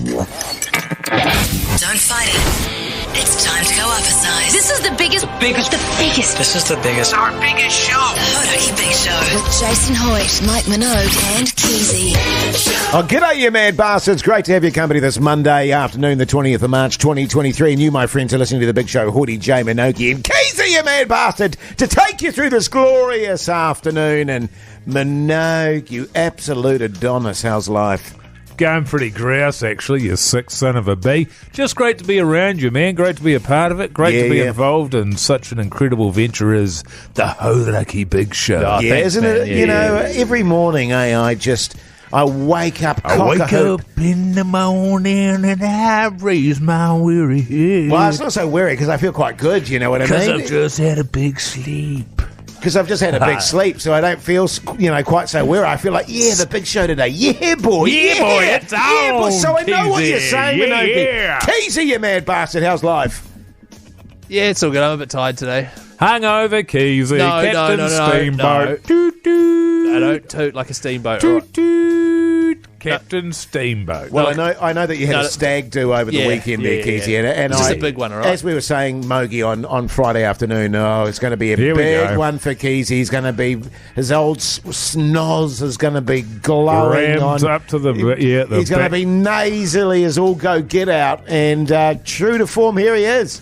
Don't fight it. It's time to go up a size. This is the biggest. This is the biggest. Our biggest show. The Hodaki Big Show. With Jason Hoyt, Mike Minogue and Keyzie. Oh, g'day, you mad bastards. Great to have your company this Monday afternoon, the 20th of March, 2023. And you, my friends, are listening to the Big Show, Hoodie, J, Minogue and Keyzie, you mad bastard, to take you through this glorious afternoon. And Minogue, you absolute Adonis, how's life? Going pretty grouse, actually, you sick son of a bee. Just great to be around you, man. Great to be a part of it. Great to be involved in such an incredible venture as the Hodaki Big Show. Oh, yeah, thanks, isn't man. It? Yeah, you know, every morning, I wake up. I wake up in the morning and I raise my weary head. Well, it's not so weary because I feel quite good, you know what I mean? Because I've just had a big sleep. Because I've just had a big sleep, so I don't feel, quite so weary. I feel like, the Big Show today. Yeah, boy. Yeah, boy, it's on. Yeah, boy. So I know what you're saying, yeah. Keyzie, you mad bastard. How's life? Yeah, it's all good. I'm a bit tired today. Hungover, Keyzie. Captain Steamboat. Toot, toot. I don't toot like a steamboat. Toot, toot. Captain Steamboat. Well, I know that you had a stag do over the weekend there, Keyzie. And it's just a big one, all right? As we were saying, Mogi, on Friday afternoon, it's going to be a big one for Keyzie. He's going to be, his old snoz is going to be glowing rammed up to the he's going to be nasally as all go get out, and true to form, here he is.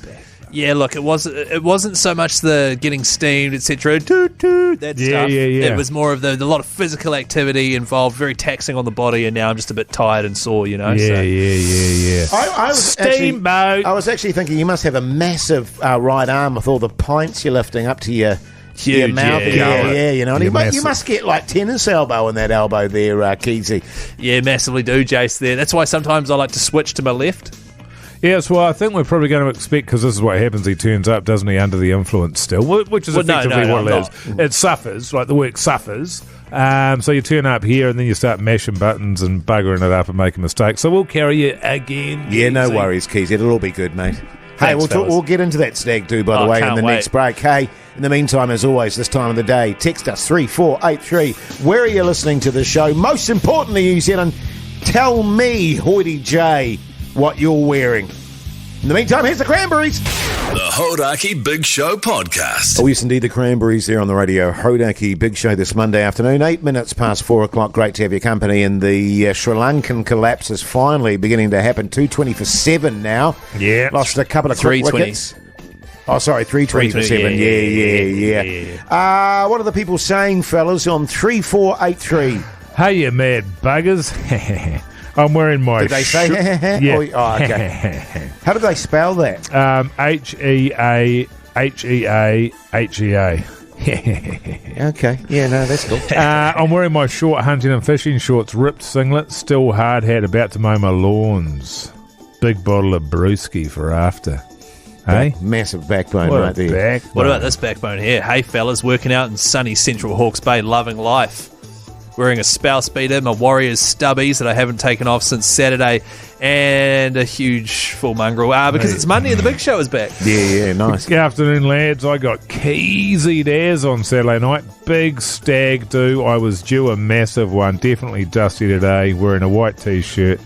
Yeah, look, it wasn't so much the getting steamed, etc. Toot toot, that stuff. Yeah. It was more of the lot of physical activity involved, very taxing on the body, and now I'm just a bit tired and sore, you know. Yeah. I was Steamboat. I was actually thinking you must have a massive right arm with all the pints you're lifting up to your huge mouth. Yeah, you know. And you must get like tennis elbow in that elbow there, Keyzie. Yeah, massively do, Jase. There. That's why sometimes I like to switch to my left. Yes, well, I think we're probably going to expect, because this is what happens, he turns up, doesn't he, under the influence still, which is effectively what it is. It suffers, like the work suffers. So you turn up here and then you start mashing buttons and buggering it up and making mistakes. So we'll carry you again. Yeah, no worries, Keyzie. It'll all be good, mate. Thanks, hey, we'll get into that stag do, by the way, in the next break. Hey, in the meantime, as always, this time of the day, text us 3483. Where are you listening to the show? Most importantly, New Zealand, tell me, Hoity J, what you're wearing. In the meantime, here's the Cranberries. The Hodaki Big Show podcast. Oh, yes, indeed, the Cranberries there on the radio. Hodaki Big Show this Monday afternoon, 8 minutes past 4 o'clock. Great to have your company. And the Sri Lankan collapse is finally beginning to happen. 220 for 7 now. Yeah. Lost a couple of quick wickets. Oh, sorry, 320 for 7. Yeah. What are the people saying, fellas, on 3483? Hey, you mad buggers. I'm wearing my... Did they say yeah. Oh, okay. How do they spell that? Heahea. Okay. Yeah, no, that's cool. I'm wearing my short hunting and fishing shorts, ripped singlet, still hard hat, about to mow my lawns. Big bottle of brewski for after. Hey? Massive backbone what right there. What about this backbone here? Hey, fellas, working out in sunny central Hawke's Bay, loving life. Wearing a spouse beater, my Warriors stubbies that I haven't taken off since Saturday, and a huge full mongrel. Because it's Monday and the Big Show is back. Yeah, nice. Good afternoon, lads. I got Keyzie Daz on Saturday night. Big stag do. I was due a massive one. Definitely dusty today. Wearing a white t-shirt,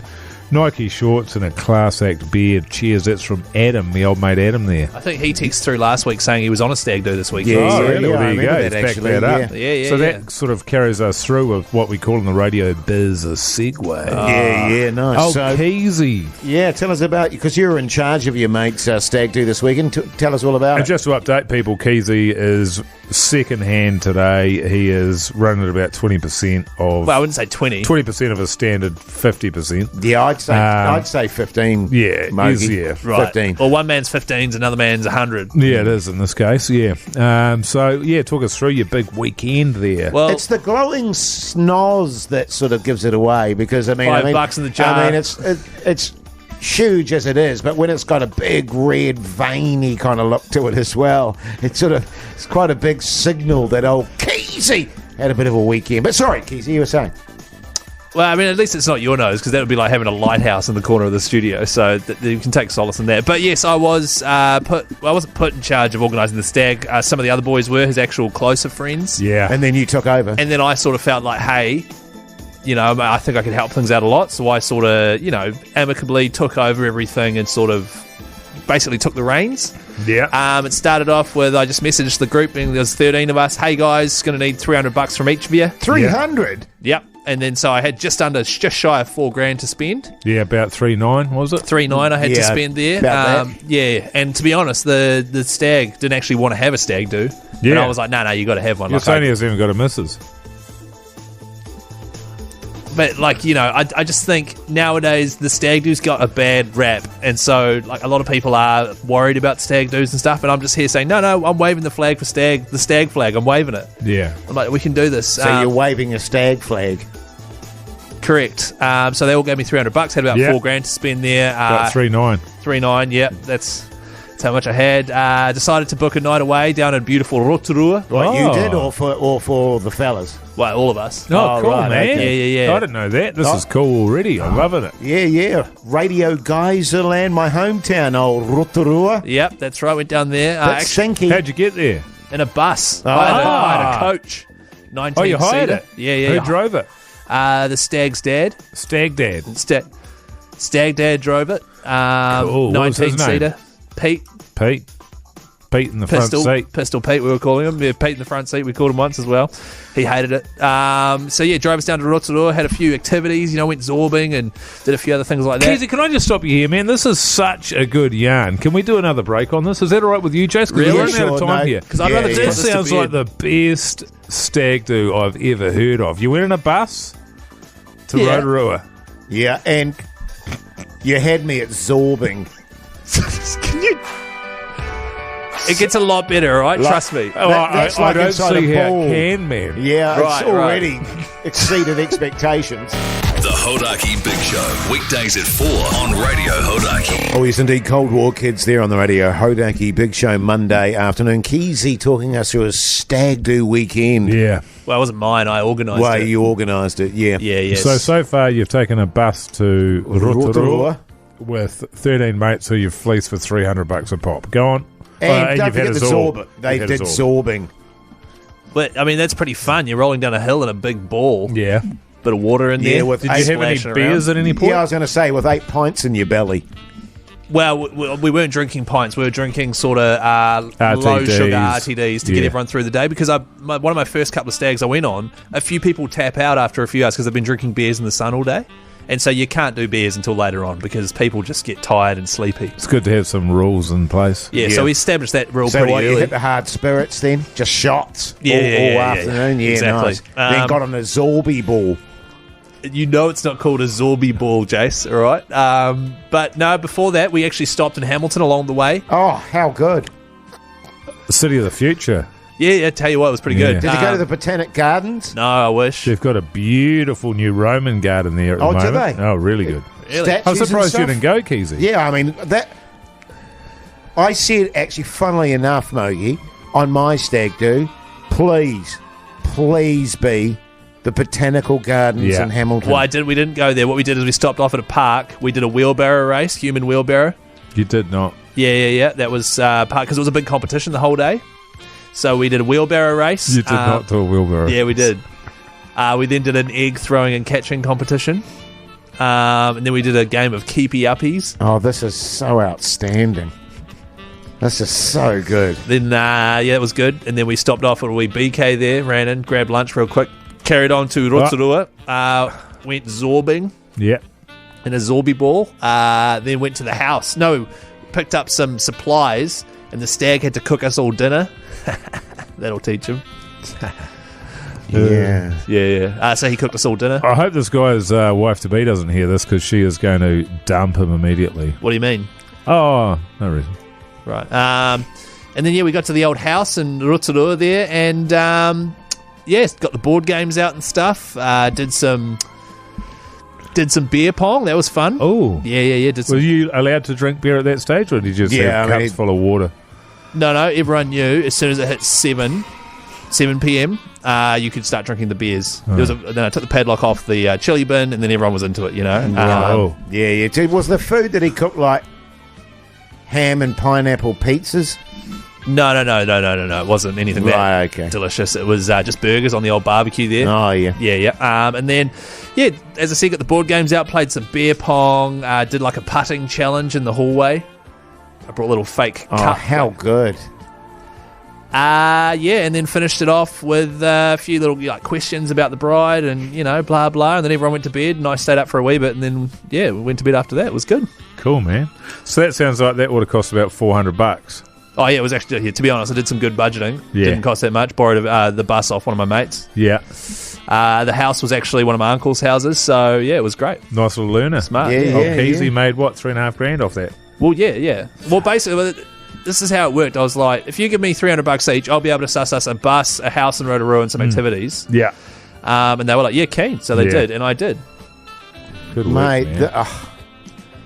Nike shorts, and a class act beard. Cheers. That's from Adam, the old mate Adam there. I think he texted through last week saying he was on a stag do this week. Really? Well, there you go. That, back that up. Yeah. So that sort of carries us through with what we call in the radio biz a segue. Yeah, nice. Oh, so, Keyzie. Yeah, tell us about, because you're in charge of your mate's stag do this weekend. Tell us all about it. Just to update people, Keyzie is second hand today. He is running at about 20% of... Well, I wouldn't say 20. 20% of a standard 50%. Yeah, I'd say 15. Yeah, Mogi. Right. 15. Well, one man's 15s, another man's 100. Yeah, it is in this case, yeah. Talk us through your big weekend there. Well, it's the glowing snoz that sort of gives it away, because, $5 in the jar. I mean, it's huge as it is, but when it's got a big red veiny kind of look to it as well, it's quite a big signal that old Keyzie had a bit of a weekend. But sorry, Keyzie, you were saying. Well, I mean, at least it's not your nose, because that would be like having a lighthouse in the corner of the studio, so you can take solace in that. But yes, I wasn't put in charge of organising the stag. Some of the other boys were his actual closer friends. Yeah. And then you took over. And then I sort of felt like, hey, I think I could help things out a lot. So I sort of, amicably took over everything and sort of basically took the reins. Yeah. It started off with I just messaged the group, and there was 13 of us. Hey guys, going to need $300 from each of you. 300. Yep. And then so I had just shy of $4,000 to spend. Yeah, about 3.9 was it? 3.9 I had to spend there. About that. Yeah, and to be honest, the stag didn't actually want to have a stag do. Yeah. And I was like, no, you got to have one. Your Sony has even got a missus. But I just think nowadays the stag do's got a bad rap, and so a lot of people are worried about stag do's and stuff. And I'm just here saying, no, I'm waving the flag for the stag flag. I'm waving it. Yeah, I'm like, we can do this. So you're waving a stag flag. Correct. So they all gave me $300. Had about $4,000 to spend there. About 3.9. 3.9. Yep, that's how much I had. Decided to book a night away down in beautiful Rotorua. What you did, or for the fellas? Well, all of us. Oh, cool, right, man. Okay. Yeah. I didn't know that. This is cool already. I'm loving it. Yeah. Radio Geyserland, my hometown, old Rotorua. Yep, that's right. Went down there. That's sinky. How'd you get there? In a bus. Oh. I had a coach. 19 Oh, you hired it? Yeah. Who drove it? The stag's dad. Stag Dad. Stag dad drove it. Cool. What was his 19-seater. Pete in the front seat. Pistol Pete, we were calling him. Yeah, Pete in the front seat, we called him once as well. He hated it. Drove us down to Rotorua, had a few activities, went zorbing and did a few other things like that. Keyzie, can I just stop you here, man? This is such a good yarn. Can we do another break on this? Is that all right with you, Jase? Because we're running out of time here. Because I'd rather do That this to sounds like the best stag do I've ever heard of. You went in a bus to Rotorua. Yeah, and you had me at zorbing. Can you... It gets a lot better, all right? Trust me. That's I like don't inside see a how pool. it can, man. Yeah, Right, it's already exceeded expectations. The Hodaki Big Show, weekdays at 4 on Radio Hodaki. Oh, yes, indeed. Cold War Kids there on the radio. Hodaki Big Show Monday afternoon. Keyzie talking us through a stag do weekend. Yeah. Well, it wasn't mine. I organised Well, it. you organised it, yeah. Yeah. So far you've taken a bus to Rotorua Rotorua. with 13 mates who you've fleeced for $300 a pop. Go on. And don't you've had forget a the zorb. zorb. They You've had a did zorb. zorbing. But, that's pretty fun. You're rolling down a hill in a big ball. Yeah. Bit of water in there. Yeah, with Did you have any splashing beers around. at any point? Yeah, I was going to say, with 8 pints in your belly. Well, we weren't drinking pints. We were drinking sort of low sugar RTDs to get everyone through the day. Because one of my first couple of stags I went on, a few people tap out after a few hours because they've been drinking beers in the sun all day. And so you can't do beers until later on because people just get tired and sleepy. It's good to have some rules in place. Yeah. So we established that rule So pretty what, you early. hit the hard spirits then? Just shots all Yeah, afternoon? Yeah, exactly. nice. Then got on a zorby ball. It's not called a Zorby ball, Jase, all right? But no, before that, we actually stopped in Hamilton along the way. Oh, how good. The city of the future. Yeah, I tell you what, it was pretty good. Did you go to the Botanic Gardens? No, I wish. They've got a beautiful new Roman garden there at the moment. do they? Oh, really good. Really? Statues I'm surprised and you stuff? didn't go, Keyzie. Yeah, I mean, that... I said, actually, funnily enough, Mogi, on my stag do, please be the Botanical Gardens in Hamilton. Well, we didn't go there. What we did is we stopped off at a park. We did a wheelbarrow race, human wheelbarrow. You did not. Yeah. That was part because it was a big competition the whole day. So we did a wheelbarrow race. You did not do a wheelbarrow. Yeah, we did. We then did an egg throwing and catching competition. And then we did a game of keepy uppies. Oh, this is so outstanding. This is so good. Then, it was good. And then we stopped off at a wee BK there, ran in, grabbed lunch real quick, carried on to Rotorua, went zorbing Yeah. in a zorby ball, then went to the house. No, picked up some supplies, and the stag had to cook us all dinner. That'll teach him. Yeah. Yeah. So he cooked us all dinner. I hope this guy's wife-to-be doesn't hear this because she is going to dump him immediately. What do you mean? Oh, no reason. Right. And then, we got to the old house in Rotorua there, and, got the board games out and stuff. Did some beer pong. That was fun. Oh. Yeah. Were you allowed to drink beer at that stage, or did you just have cups full of water? No, everyone knew as soon as it hit 7 p.m., you could start drinking the beers. Oh. Then I took the padlock off the chili bin, and then everyone was into it, Yeah. Was the food that he cooked like ham and pineapple pizzas? No. It wasn't anything that delicious. It was just burgers on the old barbecue there. Oh, yeah. Yeah. And then, as I said, got the board games out, played some beer pong, did like a putting challenge in the hallway. I brought a little fake cup. Oh, how good. And then finished it off with a few little questions about the bride and, blah, blah. And then everyone went to bed and I stayed up for a wee bit and then, we went to bed after that. It was good. Cool, man. So that sounds like that would have cost about $400. Oh, yeah, it was actually, to be honest, I did some good budgeting. Yeah. Didn't cost that much. Borrowed the bus off one of my mates. Yeah. The house was actually one of my uncle's houses, so, it was great. Nice little learner. Smart. Keyzie made, what, $3,500 off that? Well, yeah. Well, basically, this is how it worked. I was like, if you give me $300 each, I'll be able to suss us a bus, a house in Rotorua, and some activities. Yeah. And they were like, keen. So they did, and I did. Good work, mate.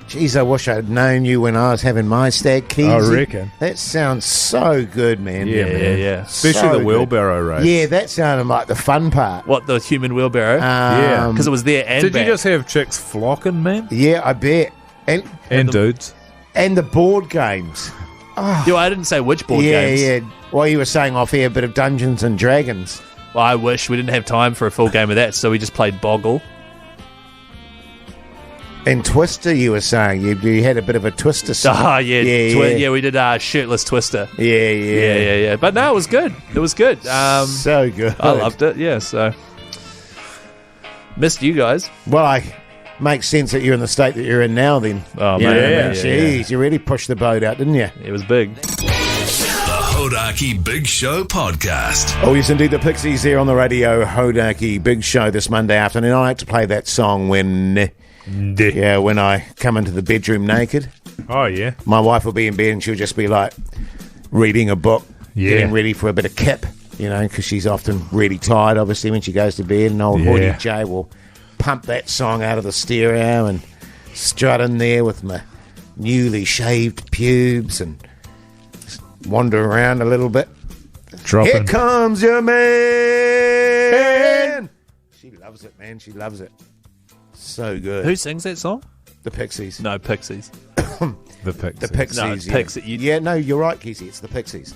Jeez, I wish I'd known you when I was having my stag, Keyzie. I reckon. That sounds so good, man. Yeah. Especially the wheelbarrow race. Yeah, that sounded like the fun part. What, the human wheelbarrow? Yeah. Because it was there and Did back. you just have chicks flocking, man? Yeah, I bet. And dudes. And the board games. I didn't say which board games. Yeah. Well, you were saying off here a bit of Dungeons and Dragons. Well, I wish we didn't have time for a full game of that, so we just played Boggle. And Twister, you were saying. You had a bit of a Twister song. Oh, yeah. We did shirtless Twister. Yeah. But no, it was good. It was good. So good. I loved it, yeah, so. Missed you guys. Well, makes sense that you're in the state that you're in now then. Oh, You know man. what I mean? Yeah. Jeez, you really pushed the boat out, didn't you? It was big. The Hodaki Big Show podcast. Oh, yes, indeed. The Pixies there on the radio. Hodaki Big Show this Monday afternoon. I like to play that song when I come into the bedroom naked. Oh, yeah. My wife will be in bed and she'll just be like reading a book, getting ready for a bit of kip, because she's often really tired, obviously, when she goes to bed. And old Hoodie Jay will pump that song out of the stereo and strut in there with my newly shaved pubes and wander around a little bit. Dropping. Here comes your man. She loves it, man. She loves it. So good. Who sings that song? The Pixies. No, Pixies. The Pixies. The Pixies. No, it's yeah. Pixies. No, you're right, Keyzie. It's the Pixies.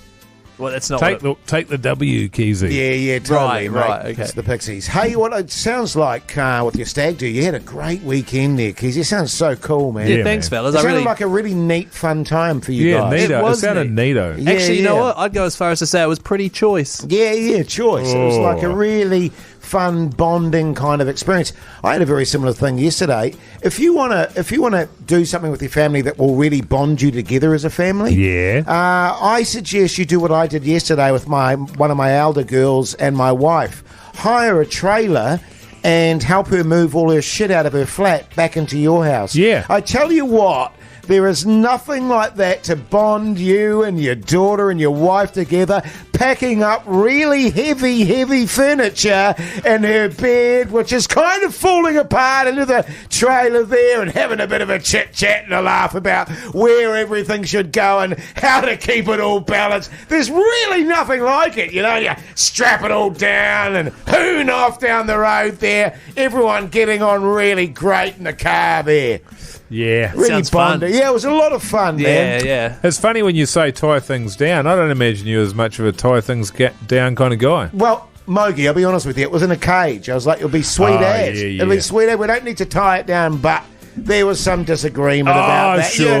Well, that's not Take the W, Keyzie. Yeah, totally, Right, mate. okay. It's the Pixies. Hey, what it sounds like with your stag do, you had a great weekend there, Keyzie. It sounds so cool, man. Yeah, thanks, man. fellas. It I sounded really like a really neat, fun time for you guys. neato. It was It sounded neato. Yeah, Actually, you know yeah. what? I'd go as far as to say it was pretty choice. Yeah, choice. It was like a really fun bonding kind of experience. I had a very similar thing yesterday. If you wanna do something with your family that will really bond you together as a family, I suggest you do what I did yesterday with one of my elder girls and my wife. Hire a trailer and help her move all her shit out of her flat back into your house. Yeah. I tell you what, there is nothing like that to bond you and your daughter and your wife together, packing up really heavy furniture in her bed, which is kind of falling apart, into the trailer there, and having a bit of a chit-chat and a laugh about where everything should go and how to keep it all balanced. There's really nothing like it, you strap it all down and hoon off down the road there, everyone getting on really great in the car there. Yeah. Really Sounds bonding. fun. Yeah, it was a lot of fun, man. Yeah. It's funny when you say tie things down. I don't imagine you as much of a tie things down kind of guy. Well, Mogi, I'll be honest with you, it was in a cage. I was like, it'll be sweet as. Yeah. It'll be sweet as. We don't need to tie it down, but there was some disagreement about that. Sure.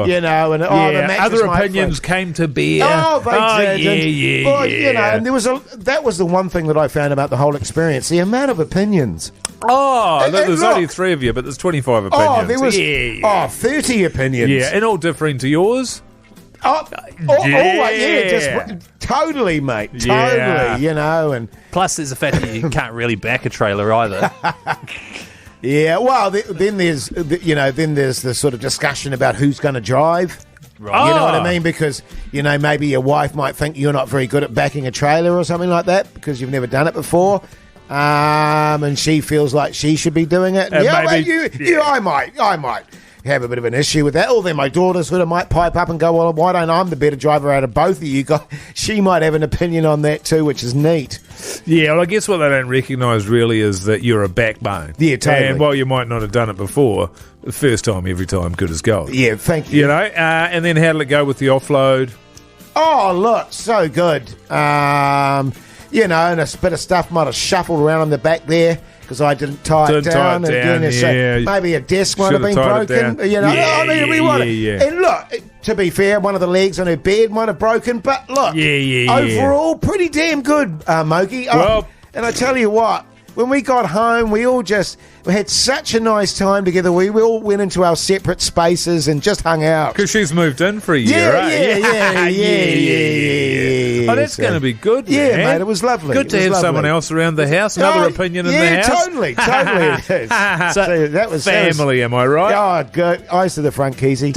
And Yeah, the mattress other might opinions came to bear. Oh, they did. Yeah. And that was the one thing that I found about the whole experience, the amount of opinions. There's only 3 of you, but there's 25 opinions. Oh, there was 30 opinions. Yeah, and all differing to yours. Totally, mate. Yeah. Totally, and... Plus, there's the fact that you can't really back a trailer either. Yeah, well, then there's the sort of discussion about who's going to drive. Right. You know what I mean? Because, maybe your wife might think you're not very good at backing a trailer or something like that because you've never done it before. And she feels like she should be doing it. I might have a bit of an issue with that. Or then my daughter sort of might pipe up and go, well, why don't I? I'm the better driver out of both of you guys. She might have an opinion on that too, which is neat. Yeah, well, I guess what they don't recognise really is that you're a backbone. Yeah, totally. And while you might not have done it before, the first time, every time, good as gold. Yeah, thank you. And then how did it go with the offload? Oh, look, so good. And a bit of stuff might have shuffled around on the back there because I didn't tie it down. Maybe a desk might have been broken. And look, to be fair, one of the legs on her bed might have broken. But look, overall, pretty damn good, Mogi. And I tell you what, when we got home, we had such a nice time together. We all went into our separate spaces and just hung out. Because she's moved in for a year, Yeah. Oh, that's going to be good, man. Yeah, mate, it was lovely. Good to have someone else around the house, another opinion in the house. Totally it is. So that was family, am I right? Oh, good. Eyes to the front, Keyzie.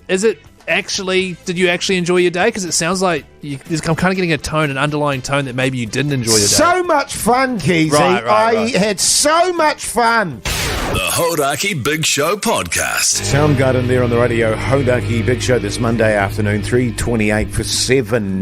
Did you actually enjoy your day? Because it sounds like I'm kind of getting an underlying tone that maybe you didn't enjoy your day. So much fun, Keyzie. Right. I had so much fun. The Hodaki Big Show podcast. Soundgarden there on the radio. Hodaki Big Show this Monday afternoon, 3:28 for 7.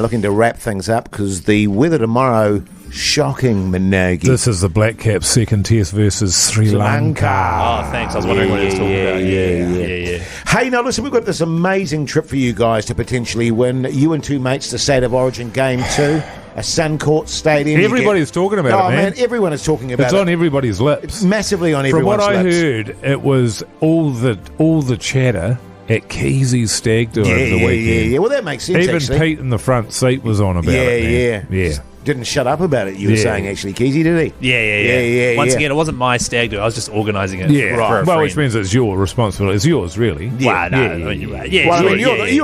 Looking to wrap things up because the weather tomorrow, shocking, Minogi. This is the Black Caps second test versus Sri Lanka. Oh, thanks. I was wondering what he was talking about. Yeah. Hey, now listen, we've got this amazing trip for you guys to potentially win. You and two mates to State of Origin Game 2. A Suncourt Stadium. Everybody's talking about it, man. Everyone is talking about it. It's on everybody's lips. It's massively on everyone's lips. From what I heard, it was all the chatter at Keysie's stag do over the weekend. Yeah. Well, that makes sense, Even actually. Pete in the front seat was on about it, man. Yeah. Didn't shut up about it, you were saying, actually, Keyzie, did he? Yeah. Once again, it wasn't my stag do. I was just organising it. Yeah, for a well, friend. which means it's your responsibility. It's yours, really. You're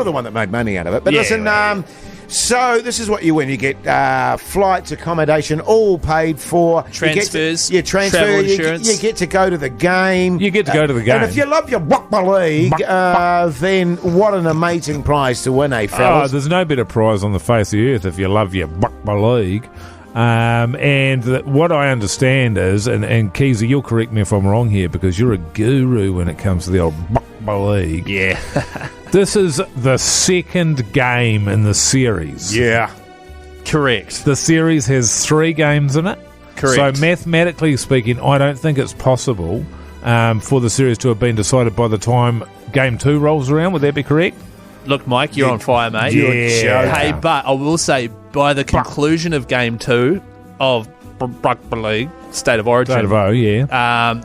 the one that made money out of it. But listen, so this is what you win. You get flights, accommodation, all paid for. Transfers, travel insurance. You get to go to the game. And if you love your Rugby League, then what an amazing prize to win, fellas? Oh, there's no better prize on the face of the earth if you love your Rugby League. What I understand is, and Keyzie, you'll correct me if I'm wrong here, because you're a guru when it comes to the old Rugby League. Yeah. This is the second game in the series. Yeah. Correct. The series has 3 games in it. Correct. So mathematically speaking, I don't think it's possible for the series to have been decided by the time Game 2 rolls around. Would that be correct? Look, Mike, you're on fire, mate. Hey, but I will say, by the conclusion of Game 2 of Rugby League, State of Origin,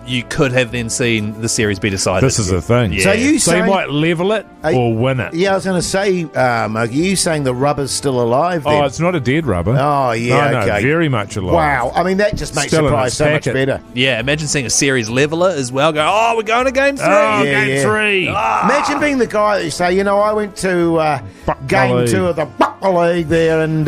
you could have then seen the series be decided. This is the thing. Yeah. So you might level it or win it. Yeah, I was going to say, Mogi, are you saying the rubber's still alive then? Oh, it's not a dead rubber. Oh, yeah, no, okay. very much alive. Wow. I mean, that just makes the prize so much better. Yeah, imagine seeing a series leveler as well. Go, we're going to Game 3. Game 3. Imagine being the guy that you say, I went to Game 2 of the Rugby League there, and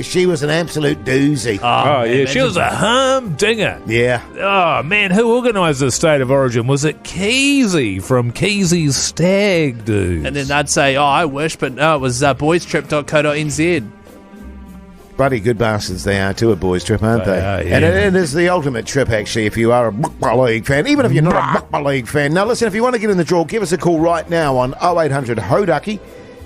she was an absolute doozy. Oh, yeah, she was a humdinger. Yeah. Oh, man, who organised the State of Origin? Was it Keyzie from Keysie's Stag Do? And then they'd say, I wish, but no, it was boystrip.co.nz. Bloody good bastards they are too, a boys' trip, aren't they? Yeah. And it is the ultimate trip, actually, if you are a Rugby League fan, even if you're not a Rugby League fan. Now, listen, if you want to get in the draw, give us a call right now on 0800 Hodaki,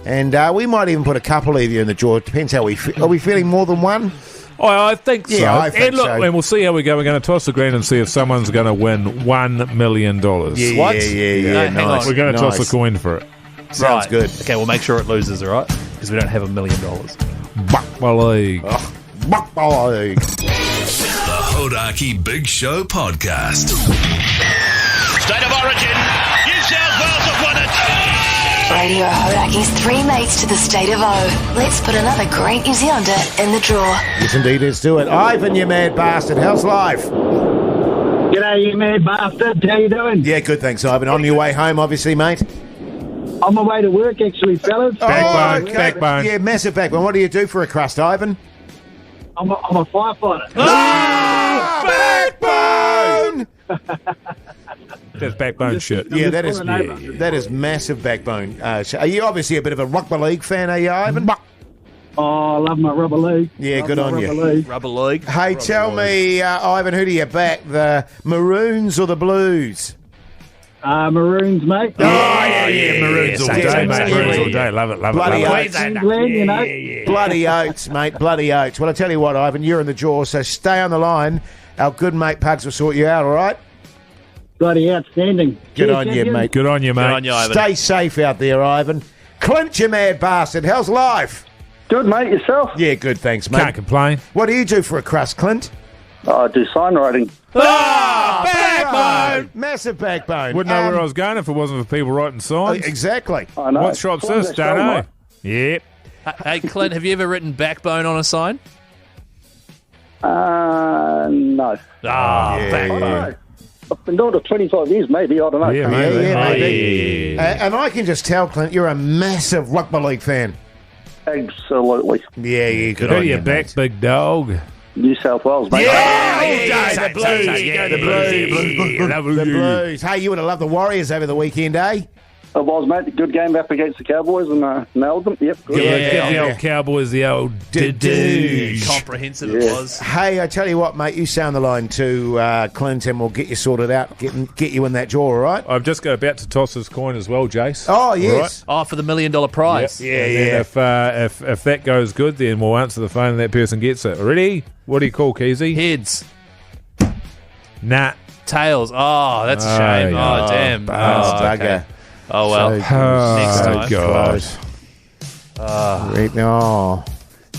and we might even put a couple of you in the draw. It depends how we feel. Are we feeling more than one? Oh, I think so. Yeah, I think so. And we'll see how we go. We're going to toss the green and see if someone's going to win $1 million. Yeah, What? Yeah, hang nice. on. We're going to toss a coin for it. Sounds good. Okay, we'll make sure it loses, all right? Because we don't have $1 million. Rugby League. Rugby League. The Hodaki Big Show podcast. State of Origin. New South Wales have won it. Radio Hodaki's 3 mates to the State of O. Let's put another great New Zealander in the draw. Yes, indeed, let's do it. Ivan, you mad bastard. How's life? G'day, you mad bastard. How you doing? Yeah, good, thanks, Ivan. On your way home, obviously, mate. On my way to work, actually, fellas. Backbone. Yeah, massive backbone. What do you do for a crust, Ivan? I'm a firefighter. Backbone! That's backbone shit. Yeah, that is massive backbone. Are you obviously a bit of a Rugby League fan, are you, Ivan? Oh, I love my Rugby League. Yeah, love good on you. Rubber League. Hey, tell me, Ivan, who do you back, the Maroons or the Blues? Maroons, mate. Oh, yeah, Maroons all day, mate. Maroons all day. Love it. Bloody oats. England, you know. Bloody oats, mate. Bloody oats. Well, I tell you what, Ivan, you're in the draw, so stay on the line. Our good mate Pugs will sort you out, all right? Bloody outstanding. Good Cheers, on you, champions. mate. Good on you, mate. Good on you, Ivan. Stay safe out there, Ivan. Clint, you mad bastard. How's life? Good, mate. Yourself? Yeah, good, thanks, mate. Can't complain. What do you do for a crust, Clint? I do sign writing. Backbone! Massive backbone. Wouldn't know where I was going if it wasn't for people writing signs. Exactly. I know. What shop's this? Don't know. Yep. Hey, Clint, have you ever written backbone on a sign? No. Backbone. No. I've been doing it for 25 years, maybe. I don't know. Yeah, maybe. And I can just tell, Clint, you're a massive rugby league fan. Absolutely. Yeah, good Go on to you, your back, mate. big dog. New South Wales, mate. The Blues. Hey, you would have loved the Warriors over the weekend, eh? It was, mate. Good game up against the Cowboys and nailed them. Yep. Good. Give the old Cowboys the old doo. Comprehensive it was. Hey, I tell you what, mate, you sound the line to Clint and we'll get you sorted out, get you in that draw, all right? I've just about to toss his coin as well, Jase. Oh, yes. Oh, for the $1 million prize. Yep. If that goes good, then we'll answer the phone and that person gets it. Ready? What do you call Keyzie? Heads. Nah. Tails. Oh, that's a shame. Oh, damn. bugger. Okay. Oh, well. Next time. God.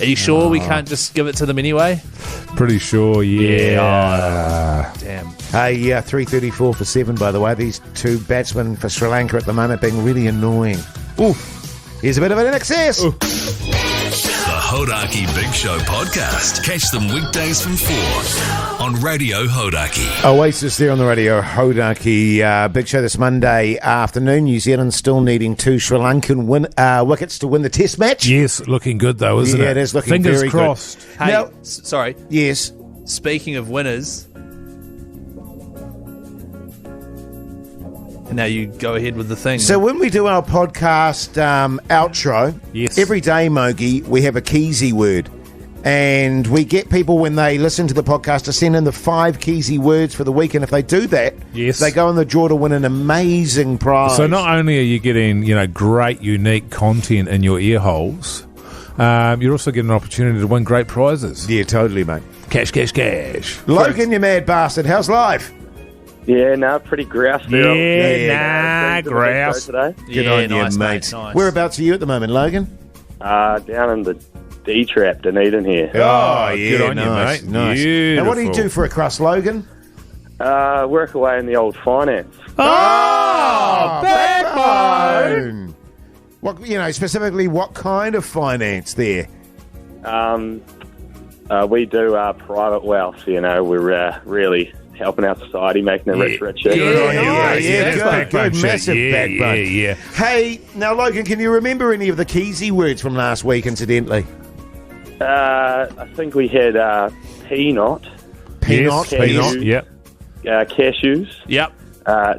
Are you sure we can't just give it to them anyway? Pretty sure, yeah. Damn. Hey, 3:34 for 7, by the way. These two batsmen for Sri Lanka at the moment being really annoying. Ooh, here's a bit of an excess. The Hodaki Big Show podcast. Catch them weekdays from 4 on Radio Hodaki. Oasis there on the Radio Hodaki Big Show this Monday afternoon. New Zealand still needing 2 Sri Lankan wickets to win the Test match. Yes, looking good though, isn't it? Yeah, it is looking Fingers very crossed. good. Hey, Now- sorry. Yes. Speaking of winners, and now you go ahead with the thing. So when we do our podcast outro, Yes. every day, Mogi, we have a Keyzie word. And we get people, when they listen to the podcast, to send in the 5 Keyzie words for the week. And if they do that, Yes. they go in the draw to win an amazing prize. So not only are you getting, great, unique content in your ear holes, you're also getting an opportunity to win great prizes. Yeah, totally, mate. Cash, cash, cash. Logan, you mad bastard. How's life? Yeah, no, pretty grouse there. Yeah, grouse. Today. Good on you, mate. Nice. Whereabouts are you at the moment, Logan? Down in the D-trap, Dunedin here. Oh, yeah, good on you, nice, mate. nice. Now, what do you Beautiful. do for a crust, Logan? Work away in the old finance. Oh, backbone! What, specifically what kind of finance there? We do private wealth, we're really helping our society, making it richer. Good, massive backbone. Yeah. Hey, now, Logan, can you remember any of the Keyzie words from last week, incidentally? I think we had peanut, Peanut. Cashews. Yep. Cashews, Yep.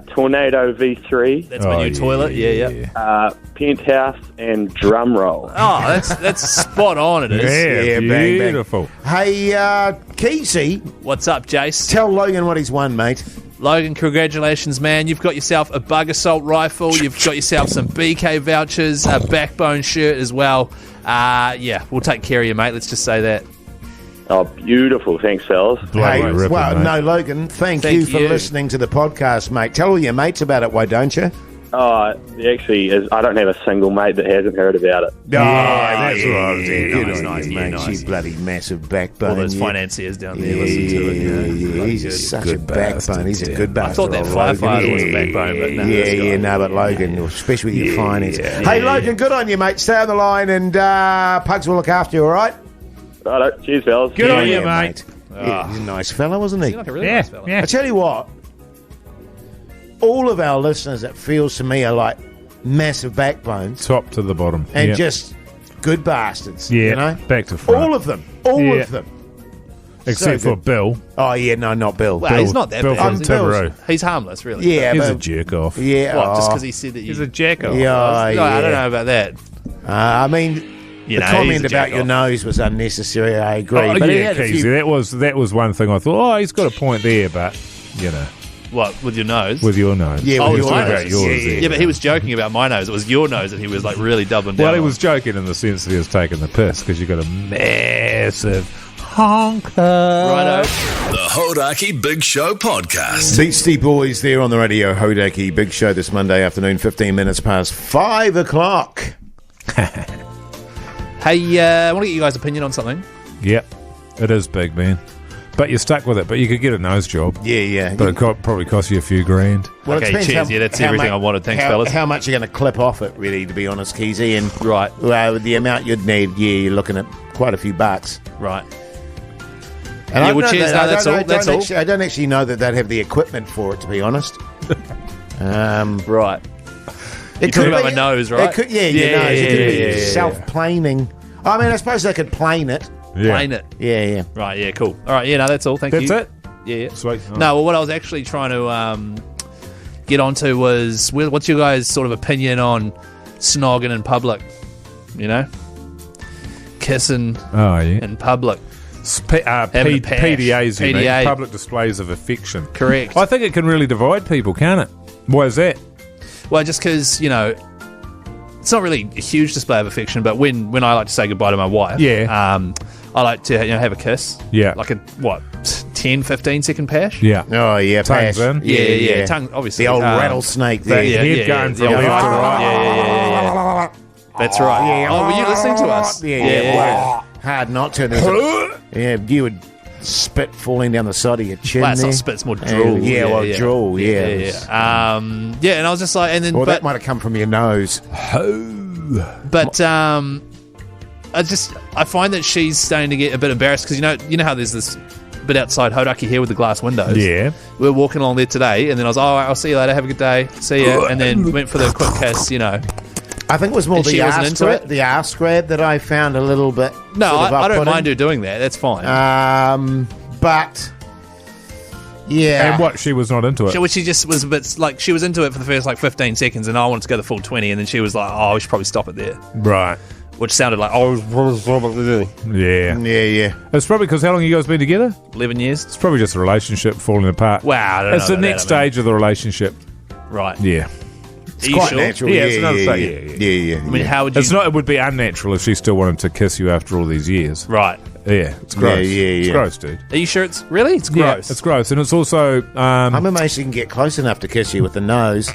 Tornado V3, That's my new toilet. Yeah. penthouse, and drum roll. Oh, that's spot on. It is. Yeah, bang, bang. beautiful. Hey, Keyzie, What's up, Jase? tell Logan what he's won, mate. Logan, congratulations, man. You've got yourself a bug assault rifle. You've got yourself some BK vouchers, a backbone shirt as well. We'll take care of you, mate. Let's just say that. Oh, beautiful. Thanks, fellas. Bloody ripping, mate. No, Logan, thank you for listening to the podcast, mate. Tell all your mates about it, why don't you? Oh, actually, I don't have a single mate that hasn't heard about it. That's right. Good Nice, on you, yeah, mate. nice. You bloody massive backbone. All those you. financiers down there listen to it. Yeah, Bloody he's good. such a Good backbone. bastard, He's a yeah. good bastard. I thought that old firefighter Logan. was a backbone, but no. No, but Logan, especially with your finance. Hey, Logan, good on you, mate. Stay on the line, and Pugs will look after you, all right? Righto. Cheers, fellas. Good on you, Yeah, mate. Yeah, he's a nice fella, wasn't he? He's like a really nice fella. Yeah. I tell you what, all of our listeners, it feels to me, are like massive backbones Top to the bottom. and Yeah. just good bastards. Yeah, You know? back to front. All of them. All Yeah. of them. Except so for good. Bill. Oh, yeah, no, not Bill. Well, he's not that Bill bad. from is he? Timaru. He's harmless, really. Yeah, He's but, a jerk off. yeah. What, just oh. because he said that you... He's a jack off. Yeah, I don't yeah. know about that. I mean, You the know, comment he's a about your jack-off. nose was unnecessary, I agree. Oh, but he yeah, had a Keyzie. few... That was one thing I thought, he's got a point there, but, What, with your nose? with your nose. Yeah, Oh, with with your my nose. nose. yours, Yeah, Yeah, but he was joking about my nose. It was your nose that he was like really doubling down Well, he on. was joking in the sense that he was taking the piss because you've got a massive honker. Righto. The Hodaki Big Show podcast. Beastie Boys there on the Radio Hodaki Big Show this Monday afternoon, 15 minutes past 5 o'clock. Hey, I want to get you guys' opinion on something. Yep, it is big, man. But you're stuck with it. But you could get a nose job. Yeah. But it probably cost you a few grand. Well, Okay, cheers. That's everything I wanted. Thanks, fellas. How much you're going to clip off it, really, to be honest, Keyzie? And Right. with the amount you'd need, you're looking at quite a few bucks. Right. And Yeah, I well, don't cheers. know- No, that's all. That's all. I don't actually know that they'd have the equipment for it, to be honest. Right. It talking about my nose, right? It could, your nose. It could be yeah. self-planing. I mean, I suppose they could plane it. Yeah. Plain it. Yeah. Right, yeah, cool. All right, yeah, no, that's all. Thank you. That's it? Yeah. Sweet. No, well, what I was actually trying to get onto was, what's your guys' sort of opinion on snogging in public? You know? Kissing in public. PDAs, you mean? PDA. Public Displays of Affection. Correct. I think it can really divide people, can't it? Why is that? Well, just because, it's not really a huge display of affection, but when I like to say goodbye to my wife, I like to have a kiss. Yeah. Like a, 10, 15 second pash? Yeah. Oh, yeah. Tongues Pash. in. Yeah. Tongue, obviously. The old rattlesnake there. Head going from the old- left to right. Yeah. That's right. Yeah. Oh, were you listening to us? Yeah. Wow. Hard not to. Yeah, you would spit falling down the side of your chin. Well, it's there. not spit, it's more drool. Drool, yeah. And I was just like, and then, Well, that might have come from your nose. but I find that she's starting to get a bit embarrassed because you know how there's this bit outside Hodaki here with the glass windows. Yeah. We were walking along there today, and then I was, I'll see you later, have a good day, see ya, and then went for the quick kiss, I think it was more And she wasn't into it? the arse grab that I found a little bit. No, sort of I don't off-putting. mind her doing that. That's fine. But yeah, And what? She was not into it. She just was a bit like, she was into it for the first 15 seconds, and I wanted to go the full 20, and then she was like, we should probably stop it there, Right. which sounded like, Yeah. yeah. It's probably because how long you guys been together? 11 years. It's probably just a relationship falling apart. Wow, I don't It's know the about next that, I mean. stage of the relationship. Right. Yeah. Are you Quite sure? natural. Yeah, it's another stage. Yeah. I mean, how would you... It's not. It would be unnatural if she still wanted to kiss you after all these years. Right. Yeah, it's gross. Yeah. It's gross, dude. Are you sure it's... Really? It's Yeah, gross. it's gross, and it's also. I'm amazed you can get close enough to kiss you with the nose.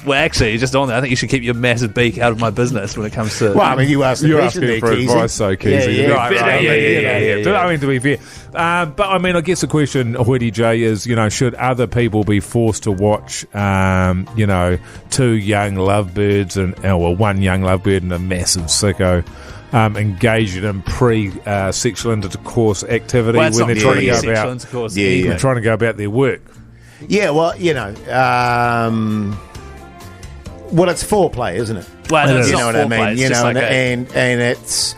Well, actually, just on that, I think you should keep your massive beak out of my business when it comes to... Well, I mean, you asked the You're question asking there, for Keyzie. advice, so Keyzie. Yeah. Right. Yeah. I mean, to be fair. But I mean, I guess the question, Hoodie J, is, should other people be forced to watch, two young lovebirds one young lovebird and a massive sicko engaged in pre-sexual intercourse activity Well, it's when not they're trying to go pre-sexual about intercourse. Yeah. trying to go about their work? Yeah, well, well, it's foreplay, isn't it? Well, it's You not know what I foreplay, mean? it's You just know, like a- and it's,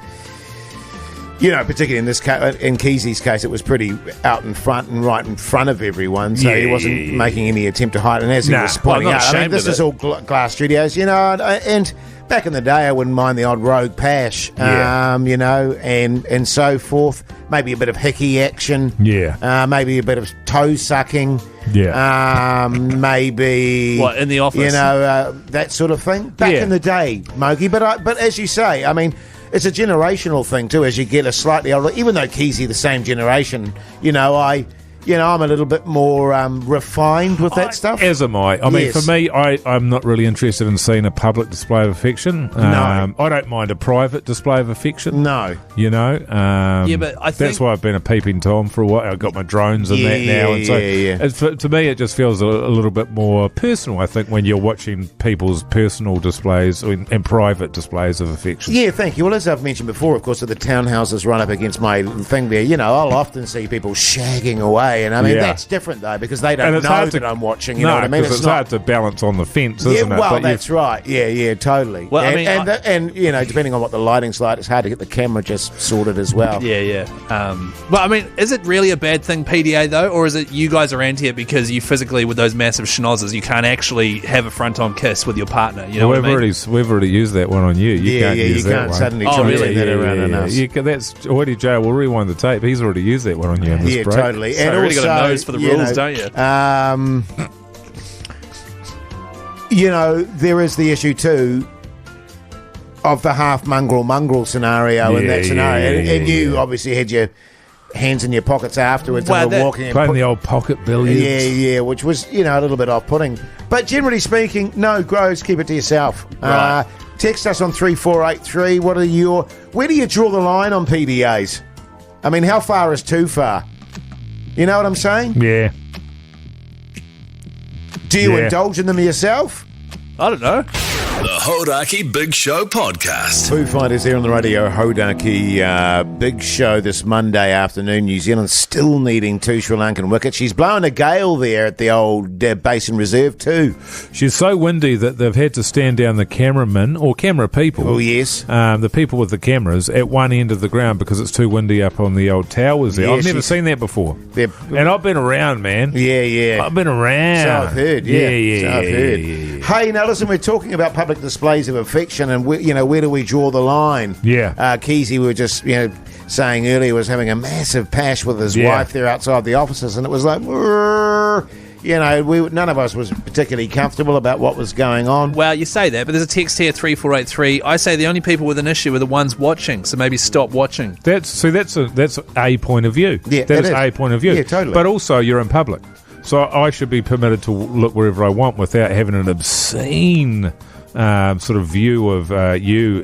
particularly in this case, in Keyzie's case, it was pretty out in front and right in front of everyone, so he wasn't making any attempt to hide. And as he was pointing I'm not out, I mean, ashamed this of is it. all glass studios, and back in the day, I wouldn't mind the odd rogue pash, and so forth. Maybe a bit of hickey action, maybe a bit of toe sucking. Maybe What, in the office? that sort of thing. Back in the day, Mogi. But as you say, I mean, it's a generational thing too. As you get a slightly older, even though Keyzie the same generation, I'm a little bit more refined with that stuff. As am I. I mean, Yes. for me, I'm not really interested in seeing a public display of affection. No. I don't mind a private display of affection. No. Yeah, but I think... that's why I've been a peeping Tom for a while. I've got my drones and that now, and so to me, it just feels a little bit more personal. I think when you're watching people's personal displays and private displays of affection. Yeah, thank you. Well, as I've mentioned before, of course, that the townhouses run up against my thing there, I'll often see people shagging away. And I mean, that's different, though, because they don't know that I'm watching. You know what I mean? It's hard to balance on the fence, isn't it? Well, But that's right. Yeah, totally. Well, I and, mean, depending on what the lighting's like, it's hard to get the camera just sorted as well. Yeah. Well, I mean, is it really a bad thing, PDA, though? Or is it you guys are anti it because you physically, with those massive schnozzers, you can't actually have a front-on kiss with your partner? You know what I mean? We've already used that one on you. You can't use you that can't one. suddenly Oh, try really? and turn that around on us. That's Hoodie J. We'll rewind the tape. He's already used that one on you in this Yeah, break. totally. So And you really also, got a nose for the rules, don't you? There is the issue too of the half mongrel scenario in that scenario, and you obviously had your hands in your pockets afterwards Well, and were walking and Playing the old pocket billiards. Yeah, which was, a little bit off-putting. But generally speaking, no, Groves, keep it to yourself. Right. Text us on 3483. Where do you draw the line on PDAs? I mean, how far is too far? You know what I'm saying? Yeah. Do you indulge in them yourself? I don't know. The Hodaki Big Show Podcast. Foo Fighters here on the radio, Hodaki Big Show this Monday afternoon. New Zealand still needing 2 Sri Lankan wickets. She's blowing a gale there at the old Basin Reserve too. She's so windy that they've had to stand down the cameramen, or camera people. Oh, yes. The people with the cameras at one end of the ground because it's too windy up on the old towers there. Yeah, I've never seen that before. They're- And I've been around, man. Yeah. I've been around. So I've heard, yeah. So I've heard. Yeah. Hey, now listen, we're talking about public displays of affection and, where do we draw the line? Yeah. Keyzie, we were just, saying earlier, was having a massive pash with his wife there outside the offices, and it was like, none of us was particularly comfortable about what was going on. Well, you say that, but there's a text here, 3483. I say the only people with an issue are the ones watching, so maybe stop watching. That's a point of view. Yeah, that is it is. a point of view. Yeah, totally. But also, you're in public. So I should be permitted to look wherever I want without having an obscene sort of view of you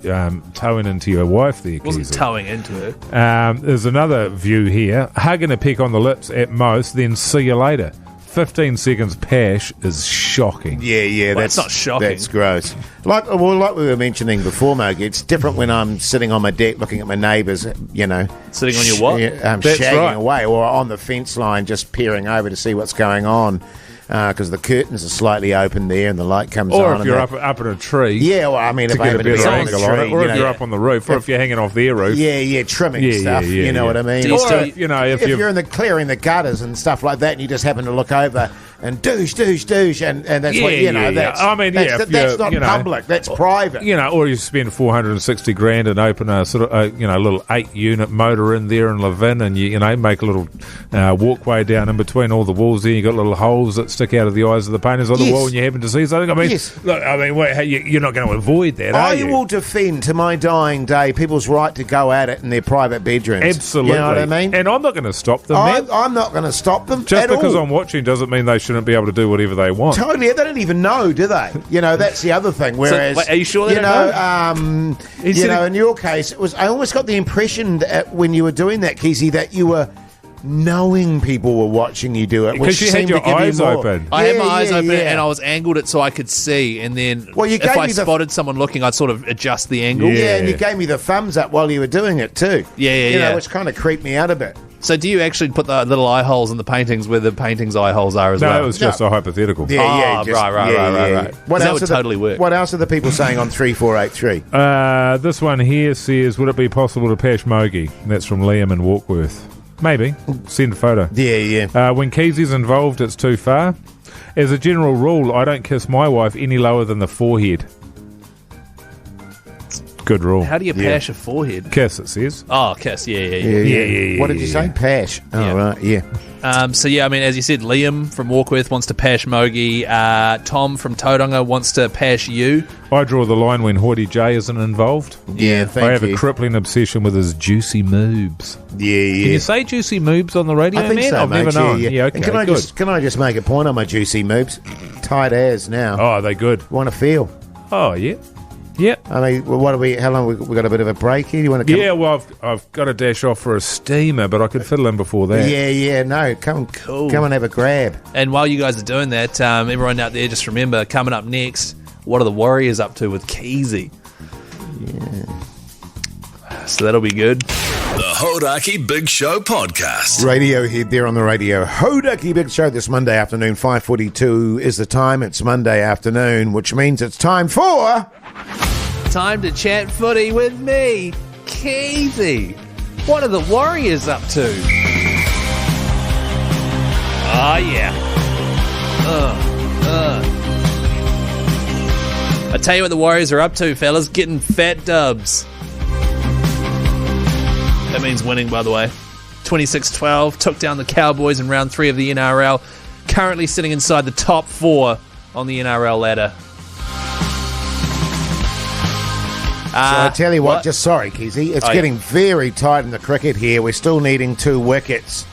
towing into your wife there, Wasn't Keyzie. towing into her. There's another view here. Hugging a peck on the lips at most, then see you later. 15 seconds pash is shocking. Yeah, Well, that's not shocking. That's gross. Like we were mentioning before, Mogi, it's different when I'm sitting on my deck looking at my neighbours, Sitting on your what? That's shagging right. away, or on the fence line just peering over to see what's going on, because the curtains are slightly open there and the light comes on. Or if and you're that- up in a tree. Yeah, well, I mean, To if I get a happen to be better on angle the on tree, it, or if you you're know. up on the roof, or if you're hanging off their roof. Yeah, trimming Yeah, stuff. yeah, You know yeah. what I mean? Do you Or still- if, if if you're you're in the clearing the gutters and stuff like that, and you just happen to look over and douche, and that's what That's, I mean, that's, if that's you're, not public. That's private. or you spend 460 grand and open a sort of little 8-unit motor in there in Levin, and you make a little walkway down in between all the walls there. You got little holes that stick out of the eyes of the painters on the Yes. wall, and you happen to see something. I mean, Yes. look, you're not going to avoid that, are I you? will defend to my dying day people's right to go at it in their private bedrooms. Absolutely. You know what I mean? And I'm not going to stop them, man. I'm not going to stop them Just at because all. I'm watching doesn't mean they shouldn't be able to do whatever they want. Totally, they don't even know, do they? That's the other thing. Whereas, wait, are you sure they don't know? In your case, it was. I almost got the impression that when you were doing that, Keyzie, that you were knowing people were watching you do it, Because which you had seemed your to give eyes you more. open. I had my eyes open yeah. and I was angled it so I could see, and then Well, you if gave I me the- spotted someone looking, I'd sort of adjust the angle. Yeah, and you gave me the thumbs up while you were doing it too. Yeah. Which kind of creeped me out a bit. So do you actually put the little eye holes in the paintings where the paintings' eye holes are as No, well? it was just a hypothetical. Yeah, Oh, just- right. What That else would are totally work. What else are the people saying on 3483? This one here says, would it be possible to pash Mogi? That's from Liam in Warkworth. Maybe. Send a photo. Yeah. When Keyzie's involved, it's too far. As a general rule, I don't kiss my wife any lower than the forehead. Good rule. How do you pash a forehead? Kiss, it says. Oh, kiss. Yeah. Yeah. What did you say? Pash. Oh, Yeah. right. Yeah. So yeah, I mean, as you said, Liam from Warkworth wants to pash Mogi. Tom from Tauranga wants to pash you. I draw the line when Hoity J isn't involved. Yeah, thank I have you. a crippling obsession with his juicy moobs. Yeah. Can you say juicy moobs on the radio, I think man? so, I've mate. never known. Yeah. Okay, And can I just make a point on my juicy moves? Tight as now. Oh, are they good? Want to feel? Oh, yeah. Yep. I mean, what are we? How long we got a bit of a break here? You want to come? Yeah, well, I've got to dash off for a steamer, but I could fiddle in before that. Yeah. No, come and have a grab. And while you guys are doing that, everyone out there, just remember, coming up next, what are the Warriors up to with Keyzie? Yeah. So that'll be good. The Hodaki Big Show Podcast. Radiohead there on the radio. Hodaki Big Show this Monday afternoon. 5:42 is the time. It's Monday afternoon, which means it's time for. Time to chat footy with me, Keyzie. What are the Warriors up to? Oh, yeah. I tell you what the Warriors are up to, fellas. Getting fat dubs. That means winning, by the way. 26-12. Took down the Cowboys in round 3 of the NRL. Currently sitting inside the top 4 on the NRL ladder. So I tell you what, just sorry, Keyzie, it's getting very tight in the cricket here. We're still needing 2 wickets.